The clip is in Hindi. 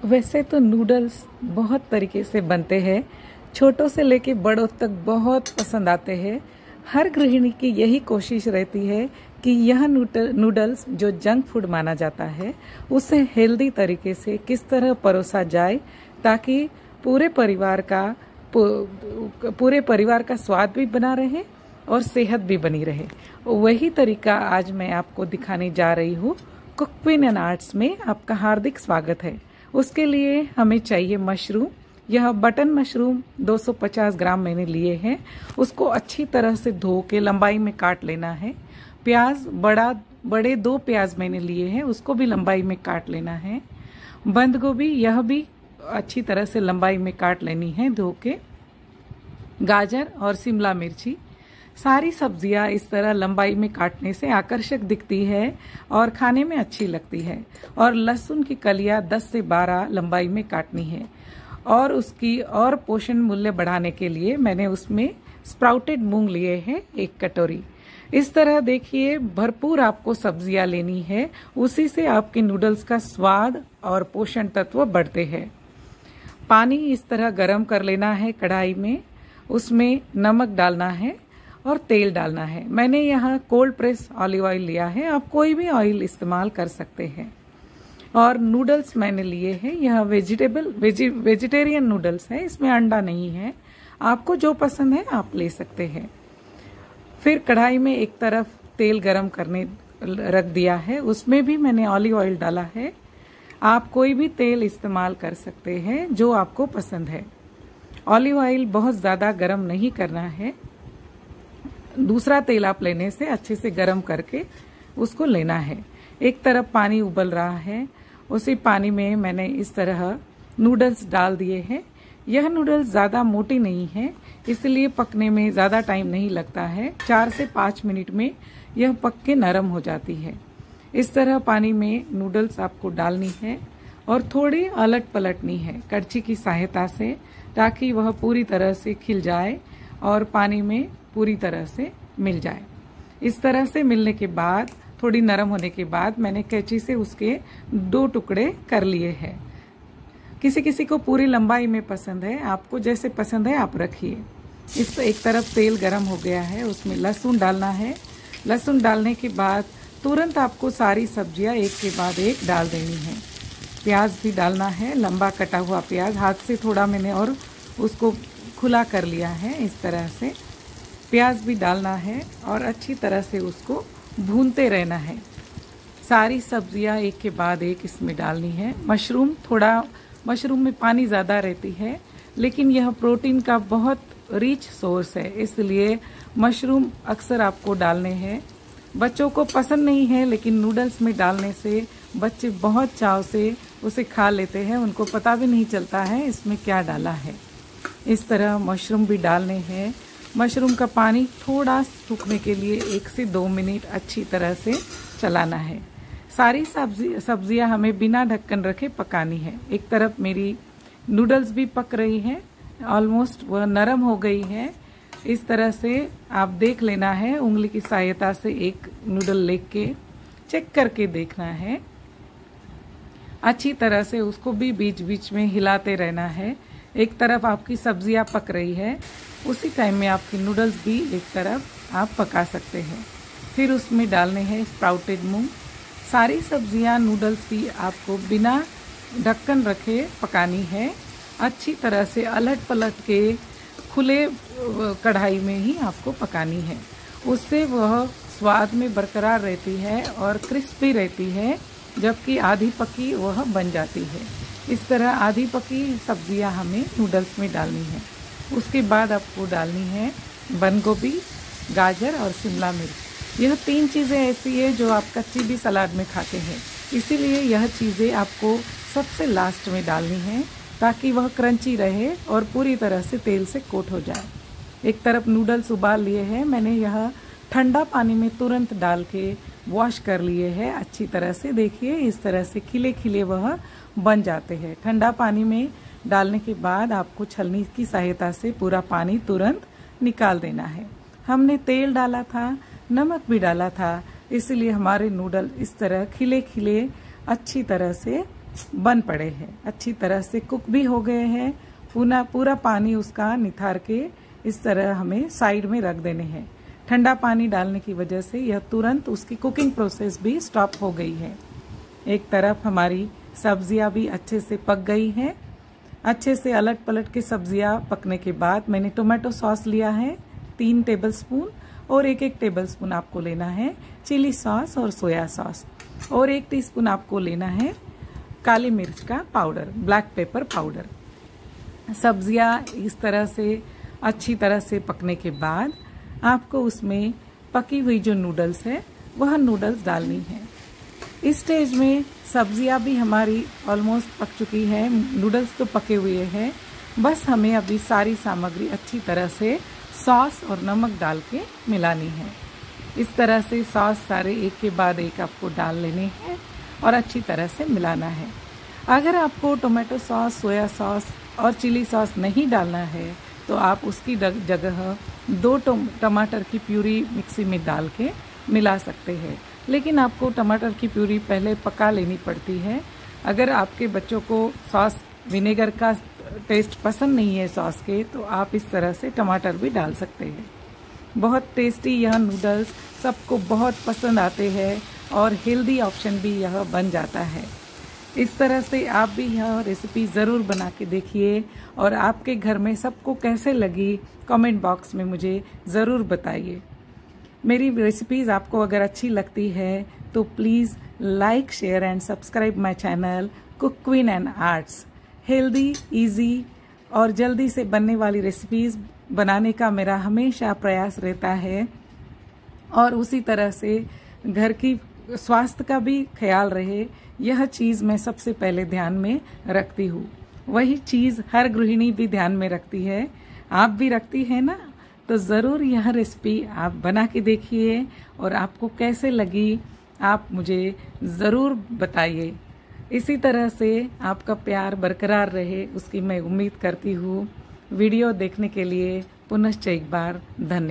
वैसे तो नूडल्स बहुत तरीके से बनते हैं, छोटों से लेके बड़ों तक बहुत पसंद आते हैं। हर गृहिणी की यही कोशिश रहती है कि यह नूडल्स जो जंक फूड माना जाता है उसे हेल्दी तरीके से किस तरह परोसा जाए ताकि पूरे परिवार का स्वाद भी बना रहे और सेहत भी बनी रहे। वही तरीका आज मैं आपको दिखाने जा रही हूँ। कुकिंग एंड आर्ट्स में आपका हार्दिक स्वागत है। उसके लिए हमें चाहिए मशरूम। यह बटन मशरूम 250 ग्राम मैंने लिए हैं। उसको अच्छी तरह से धो के लंबाई में काट लेना है। प्याज बड़े 2 प्याज मैंने लिए हैं, उसको भी लंबाई में काट लेना है। बंद गोभी यह भी अच्छी तरह से लंबाई में काट लेनी है धो के। गाजर और शिमला मिर्ची, सारी सब्जियां इस तरह लंबाई में काटने से आकर्षक दिखती है और खाने में अच्छी लगती है। और लहसुन की कलियां 10 से 12 लंबाई में काटनी है। और उसकी और पोषण मूल्य बढ़ाने के लिए मैंने उसमें स्प्राउटेड मूंग लिए हैं 1 कटोरी। इस तरह देखिए भरपूर आपको सब्जियां लेनी है, उसी से आपके नूडल्स का स्वाद और पोषण तत्व बढ़ते हैं। पानी इस तरह गरम कर लेना है कढ़ाई में, उसमें नमक डालना है और तेल डालना है। मैंने यहाँ कोल्ड प्रेस ऑलिव ऑयल लिया है, आप कोई भी ऑयल इस्तेमाल कर सकते हैं। और नूडल्स मैंने लिए हैं, यह वेजिटेरियन नूडल्स है, इसमें अंडा नहीं है। आपको जो पसंद है आप ले सकते हैं। फिर कढ़ाई में एक तरफ तेल गरम करने रख दिया है, उसमें भी मैंने ऑलिव ऑयल डाला है। आप कोई भी तेल इस्तेमाल कर सकते हैं जो आपको पसंद है। ऑलिव ऑयल बहुत ज्यादा गरम नहीं करना है। दूसरा तेल आप लेने से अच्छे से गरम करके उसको लेना है। एक तरफ पानी उबल रहा है, उसी पानी में मैंने इस तरह नूडल्स डाल दिए हैं। यह नूडल्स ज्यादा मोटी नहीं है, इसलिए पकने में ज्यादा टाइम नहीं लगता है। 4 से 5 मिनट में यह पक के नरम हो जाती है। इस तरह पानी में नूडल्स आपको डालनी है और थोड़ी अलट पलटनी है कड़छी की सहायता से, ताकि वह पूरी तरह से खिल जाए और पानी में पूरी तरह से मिल जाए। इस तरह से मिलने के बाद, थोड़ी नरम होने के बाद, मैंने कैंची से उसके 2 टुकड़े कर लिए हैं। किसी किसी को पूरी लंबाई में पसंद है, आपको जैसे पसंद है आप रखिए। इस एक तरफ तेल गरम हो गया है, उसमें लहसुन डालना है। लहसुन डालने के बाद तुरंत आपको सारी सब्जियां एक के बाद एक डाल देनी है। प्याज भी डालना है, लंबा कटा हुआ प्याज। हाथ से थोड़ा मैंने और उसको खुला कर लिया है। इस तरह से प्याज भी डालना है और अच्छी तरह से उसको भूनते रहना है। सारी सब्जियां एक के बाद एक इसमें डालनी है। मशरूम में पानी ज़्यादा रहती है, लेकिन यह प्रोटीन का बहुत रिच सोर्स है, इसलिए मशरूम अक्सर आपको डालने हैं। बच्चों को पसंद नहीं है, लेकिन नूडल्स में डालने से बच्चे बहुत चाव से उसे खा लेते हैं, उनको पता भी नहीं चलता है इसमें क्या डाला है। इस तरह मशरूम भी डालने हैं। मशरूम का पानी थोड़ा सूखने के लिए 1 से 2 मिनट अच्छी तरह से चलाना है। सारी सब्जियां हमें बिना ढक्कन रखे पकानी है। एक तरफ मेरी नूडल्स भी पक रही है, ऑलमोस्ट वह नरम हो गई है। इस तरह से आप देख लेना है, उंगली की सहायता से एक नूडल लेके चेक करके देखना है। अच्छी तरह से उसको भी बीच बीच में हिलाते रहना है। एक तरफ आपकी सब्जियां पक रही है, उसी टाइम में आपकी नूडल्स भी एक तरफ आप पका सकते हैं। फिर उसमें डालने हैं स्प्राउटेड मूंग। सारी सब्जियां नूडल्स भी आपको बिना ढक्कन रखे पकानी है। अच्छी तरह से अलट पलट के खुले कढ़ाई में ही आपको पकानी है। उससे वह स्वाद में बरकरार रहती है और क्रिस्पी रहती है, जबकि आधी पकी वह बन जाती है। इस तरह आधी पकी सब्जियां हमें नूडल्स में डालनी है। उसके बाद आपको डालनी है बंद गोभी, गाजर और शिमला मिर्च। यह 3 चीज़ें ऐसी है जो आप कच्ची भी सलाद में खाते हैं, इसीलिए यह चीज़ें आपको सबसे लास्ट में डालनी है, ताकि वह क्रंची रहे और पूरी तरह से तेल से कोट हो जाए। एक तरफ नूडल्स उबाल लिए हैं, मैंने यह ठंडा पानी में तुरंत डाल के वॉश कर लिए हैं अच्छी तरह से। देखिए इस तरह से खिले खिले वह बन जाते हैं। ठंडा पानी में डालने के बाद आपको छलनी की सहायता से पूरा पानी तुरंत निकाल देना है। हमने तेल डाला था, नमक भी डाला था, इसलिए हमारे नूडल इस तरह खिले खिले अच्छी तरह से बन पड़े हैं, अच्छी तरह से कुक भी हो गए हैं। पूरा पानी उसका निथार के इस तरह हमें साइड में रख देने हैं। ठंडा पानी डालने की वजह से यह तुरंत उसकी कुकिंग प्रोसेस भी स्टॉप हो गई है। एक तरफ हमारी सब्जियां भी अच्छे से पक गई हैं। अच्छे से अलट पलट के सब्जियां पकने के बाद मैंने टोमेटो सॉस लिया है 3 टेबलस्पून, और 1-1 टेबलस्पून आपको लेना है चिली सॉस और सोया सॉस, और 1 टीस्पून आपको लेना है काली मिर्च का पाउडर, ब्लैक पेपर पाउडर। सब्जियां इस तरह से अच्छी तरह से पकने के बाद आपको उसमें पकी हुई जो नूडल्स है वह नूडल्स डालनी है। इस स्टेज में सब्जियां भी हमारी ऑलमोस्ट पक चुकी है, नूडल्स तो पके हुए हैं। बस हमें अभी सारी सामग्री अच्छी तरह से सॉस और नमक डाल के मिलानी है। इस तरह से सॉस सारे एक के बाद एक आपको डाल लेने हैं और अच्छी तरह से मिलाना है। अगर आपको टोमेटो सॉस, सोया सॉस और चिली सॉस नहीं डालना है तो आप उसकी जगह 2 टमाटर की प्यूरी मिक्सी में डाल के मिला सकते हैं, लेकिन आपको टमाटर की प्यूरी पहले पका लेनी पड़ती है। अगर आपके बच्चों को सॉस विनेगर का टेस्ट पसंद नहीं है सॉस के, तो आप इस तरह से टमाटर भी डाल सकते हैं। बहुत टेस्टी यह नूडल्स सबको बहुत पसंद आते हैं और हेल्दी ऑप्शन भी यह बन जाता है। इस तरह से आप भी यह रेसिपी ज़रूर बना के देखिए और आपके घर में सबको कैसे लगी कमेंट बॉक्स में मुझे ज़रूर बताइए। मेरी रेसिपीज़ आपको अगर अच्छी लगती है तो please like, share and subscribe my channel cook queen and arts. Healthy, easy और जल्दी से बनने वाली रेसिपीज़ बनाने का मेरा हमेशा प्रयास रहता है, और उसी तरह से घर की स्वास्थ्य का भी ख्याल रहे, यह चीज़ मैं सबसे पहले ध्यान में रखती हूँ। वही चीज़ हर गृहिणी भी ध्यान में रखती है, आप भी रखती है ना? तो ज़रूर यह रेसिपी आप बना के देखिए और आपको कैसे लगी आप मुझे ज़रूर बताइए। इसी तरह से आपका प्यार बरकरार रहे उसकी मैं उम्मीद करती हूँ। वीडियो देखने के लिए पुनश्च एक बार धन्यवाद।